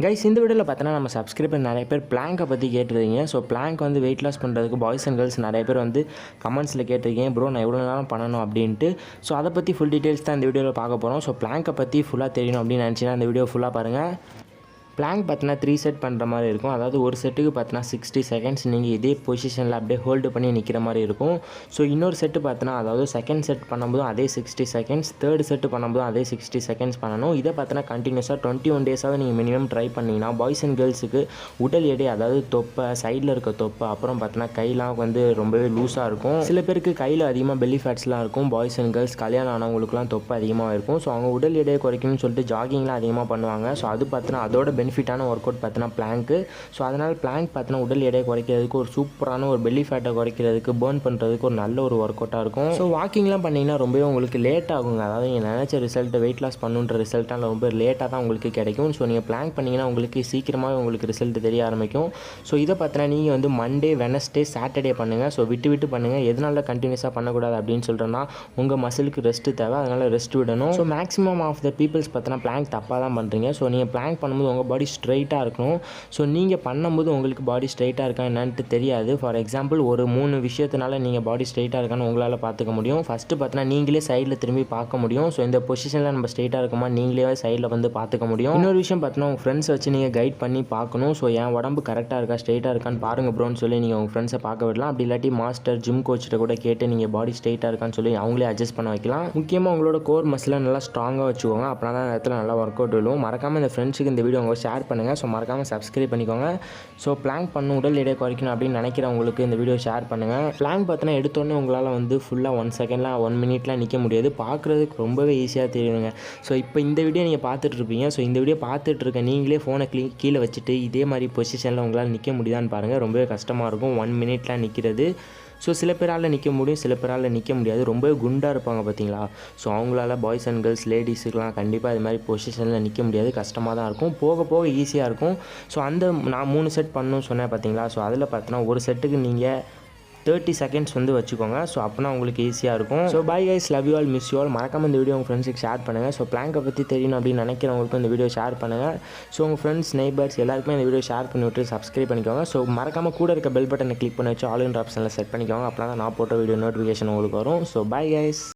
Guys இந்த வீடியோவில் பார்த்தோன்னா நம்ம சப்ஸ்கிரைபர் நிறைய பேர் பிளாங்கை பற்றி கேட்டிருக்கீங்க. ஸோ பிளாங்க் வந்து வெயிட் லாஸ் பண்ணுறதுக்கு பாய்ஸ் அண்ட் கேர்ள்ஸ் நிறைய பேர் வந்து கமெண்ட்ஸில் கேட்டிருக்கீங்க, ப்ரோ நான் எவ்வளோ நேரம் பண்ணணும் அப்படின்ட்டு. ஸோ அதை பற்றி ஃபுல் டீட்டெயில்ஸ் தான் இந்த வீடியோவில் பார்க்க போகிறோம். ஸோ பிளாங்கை பற்றி ஃபுல்லாக தெரியணும் அப்படின்னு நினச்சிங்கன்னா இந்த வீடியோ ஃபுல்லாக பாருங்கள். பிளாங்க் பார்த்தீங்கன்னா 3 செட் பண்ணுற மாதிரி இருக்கும். அதாவது ஒரு செட்டுக்கு பார்த்தீங்கன்னா 60 செகண்ட்ஸ் நீங்கள் இதே பொசிஷனில் அப்படியே ஹோல்டு பண்ணி நிற்கிற மாதிரி இருக்கும். ஸோ இன்னொரு செட்டு பார்த்தீங்கன்னா அதாவது செகண்ட் செட் பண்ணும்போதும் அதே 60 செகண்ட்ஸ், தேர்ட் செட்டு பண்ணும்போதும் அதே 60 செகண்ட்ஸ் பண்ணணும். இதை பார்த்தீங்கன்னா கண்டினியூஸாக 21 டேஸாவது நீங்கள் மினிமம் ட்ரை பண்ணிங்கன்னா பாய்ஸ் அண்ட் கேர்ள்ஸுக்கு உடல் எடை, அதாவது தொப்பை, சைடில் இருக்க தொப்பை, அப்புறம் பார்த்தீங்கன்னா கையெல்லாம் வந்து ரொம்பவே லூஸாக இருக்கும். சில பேருக்கு கையில் அதிகமாக பெல்லி ஃபேட்ஸ்லாம் இருக்கும். பாய்ஸ் அண்ட் கேர்ள்ஸ் கல்யாணம் ஆனவங்களுக்குலாம் தொப்பை அதிகமாக இருக்கும். ஸோ அவங்க உடல் எடையை குறைக்கணும்னு சொல்லிட்டு ஜாகிங்லாம் அதிகமாக பண்ணுவாங்க. ஸோ அது பார்த்தீங்கன்னா அதோட பெனிஃபிட்டான ஒர்க் அவுட் பார்த்தீங்கன்னா பிளாங்க்கு. ஸோ அதனால் பிளாங்க் பார்த்தீங்கன்னா உடல் எடையை குறைக்கிறதுக்கு ஒரு சூப்பரான ஒரு பெல்லி ஃபேட்டை குறைக்கிறதுக்கு பர்ன் பண்ணுறதுக்கு ஒரு நல்ல ஒரு ஒர்க் அவுட்டாக இருக்கும். ஸோ வாக்கிங்லாம் பண்ணிங்கன்னா ரொம்பவே உங்களுக்கு லேட் ஆகுங்க. அதாவது நீங்கள் நினச்ச ரிசல்ட், வெயிட் லாஸ் பண்ணுன்ற ரிசல்ட்டால் ரொம்ப லேட்டாக தான் உங்களுக்கு கிடைக்கும். ஸோ நீங்கள் பிளாங்க் பண்ணிங்கன்னா உங்களுக்கு சீக்கிரமாக உங்களுக்கு ரிசல்ட் தெரிய ஆரம்பிக்கும். ஸோ இதை பார்த்தீங்கன்னா நீங்கள் வந்து மண்டே, வெனஸ்டே, சாட்டர்டே பண்ணுங்கள். ஸோ விட்டு பண்ணுங்கள். எதனால கண்டினியூஸாக பண்ணக்கூடாது அப்படின்னு சொல்கிறேன்னா உங்கள் மசிலுக்கு ரெஸ்ட்டு தேவை, அதனால் ரெஸ்ட் விடணும். So maximum of the peoples பார்த்தீங்கன்னா பிளாங்க் தப்பாக தான் பண்ணுறீங்க. ஸோ நீங்கள் பிளாங்க் பண்ணும்போது உங்கள் பாடி ஸ்ட்ரைட்டாக இருக்கணும். ஸோ நீங்கள் பண்ணும்போது உங்களுக்கு பாடி ஸ்ட்ரைட்டாக இருக்கா என்னன்ட்டு தெரியாது. ஃபார் எக்ஸாம்பிள் ஒரு 3 விஷயத்தினால நீங்கள் பாடி ஸ்ட்ரைட்டாக இருக்கான்னு உங்களால் பார்த்துக்க முடியும். ஃபஸ்ட்டு பார்த்தீங்கன்னா நீங்களே சைடில் திரும்பி பார்க்க முடியும். ஸோ இந்த பொசிஷனில் நம்ம ஸ்ட்ரைட்டாக இருக்குமா நீங்களே சைடில் வந்து பார்த்துக்க முடியும். இன்னொரு விஷயம் பார்த்தீங்கன்னா உங்கள் ஃப்ரெண்ட்ஸ் வச்சு நீங்கள் கைட் பண்ணி பார்க்கணும். ஸோ என் உடம்பு கரெக்டாக இருக்கா, ஸ்ட்ரைட்டாக இருக்கான்னு பாருங்கள் ப்ரோன்னு சொல்லி நீங்கள் உங்கள் ஃப்ரெண்ட்ஸை பார்க்க விடலாம். அப்படி இல்லாட்டி மாஸ்டர், ஜிம் கோச்சிட்ட கூட கேட்டு நீங்கள் பாடி ஸ்ட்ரைட்டாக இருக்கான்னு சொல்லி அவங்களே அட்ஜஸ்ட் பண்ண வைக்கலாம். முக்கியமாக உங்களோட கோர் மசிலை நல்லா ஸ்ட்ராங்காக வச்சுக்கோங்க. அப்படின்னா தான் இடத்துல நல்லா ஒர்க் அவுட் விடும். மறக்காமல் இந்த ஃப்ரெண்ட்ஸுக்கு இந்த வீடியோ உங்கள் ஷேர் பண்ணுங்கள். ஸோ மறக்காமல் சப்ஸ்கிரைப் பண்ணிக்கோங்க. ஸோ பிளாங்க் பண்ணணும், உடல் எடை குறைக்கணும் அப்படின்னு நினைக்கிறவங்களுக்கு இந்த வீடியோ ஷேர் பண்ணுங்கள். பிளாங்க் பார்த்தீங்கன்னா எடுத்தோடனே உங்களால் வந்து ஃபுல்லாக 1 செகண்ட்லாம் 1 மினிட்லாம் நிற்க முடியாது. பார்க்குறதுக்கு ரொம்பவே ஈஸியாக தெரியுங்க. ஸோ இப்போ இந்த வீடியோ நீங்கள் பார்த்துட்ருப்பீங்க. ஸோ இந்த வீடியோ பார்த்துட்ருக்க நீங்களே ஃபோனை கீழே வச்சுட்டு இதே மாதிரி பொசிஷனில் உங்களால் நிற்க முடியுதான்னு பாருங்கள். ரொம்பவே கஷ்டமாக இருக்கும் 1 மினிட்லாம் நிற்கிறது. ஸோ சில பேரால் நிற்க முடியும், சில பேரால் நிற்க முடியாது. ரொம்பவே குண்டாக இருப்பாங்க பார்த்தீங்களா. ஸோ அவங்களால பாய்ஸ் அண்ட் கேர்ள்ஸ், லேடிஸுக்கெலாம் கண்டிப்பாக இது மாதிரி பொசிஷனில் நிற்க முடியாது, கஷ்டமாக தான் இருக்கும். போக போக ஈஸியாக இருக்கும். ஸோ அந்த நான் 3 செட் பண்ணணும்னு சொன்னேன் பார்த்தீங்களா. ஸோ அதில் பார்த்தீங்கன்னா ஒரு செட்டுக்கு நீங்கள் 30 செகண்ட்ஸ் வந்து வச்சுக்கோங்க. ஸோ அப்போனா உங்களுக்கு ஈஸியாக இருக்கும். So bye guys, love you all, miss you all. மறக்காமல் இந்த வீடியோ உங்கள் ஃப்ரெண்ட்ஸுக்கு ஷேர் பண்ணுங்கள். ஸோ பிளாங்கை பற்றி தெரியணும் அப்படின்னு நினைக்கிறவங்களுக்கும் இந்த வீடியோ ஷேர் பண்ணுங்கள். ஸோ உங்கள் ஃப்ரெண்ட்ஸ், நெய்பர்ஸ் எல்லாருக்குமே இந்த வீடியோ ஷேர் பண்ணி விட்டு சப்ஸ்கிரைப் பண்ணிக்கோங்க. ஸோ மறக்காமல் கூட இருக்க பெல் பட்டனை கிளிக் பண்ணி வச்சு ஆல் இன் ஆப்ஷனில் செட் பண்ணிக்கோங்க. அப்படின்னா தான் நான் போட்ட வீடியோ நோட்டிஃபிகேஷன் உங்களுக்கு வரும். So bye guys.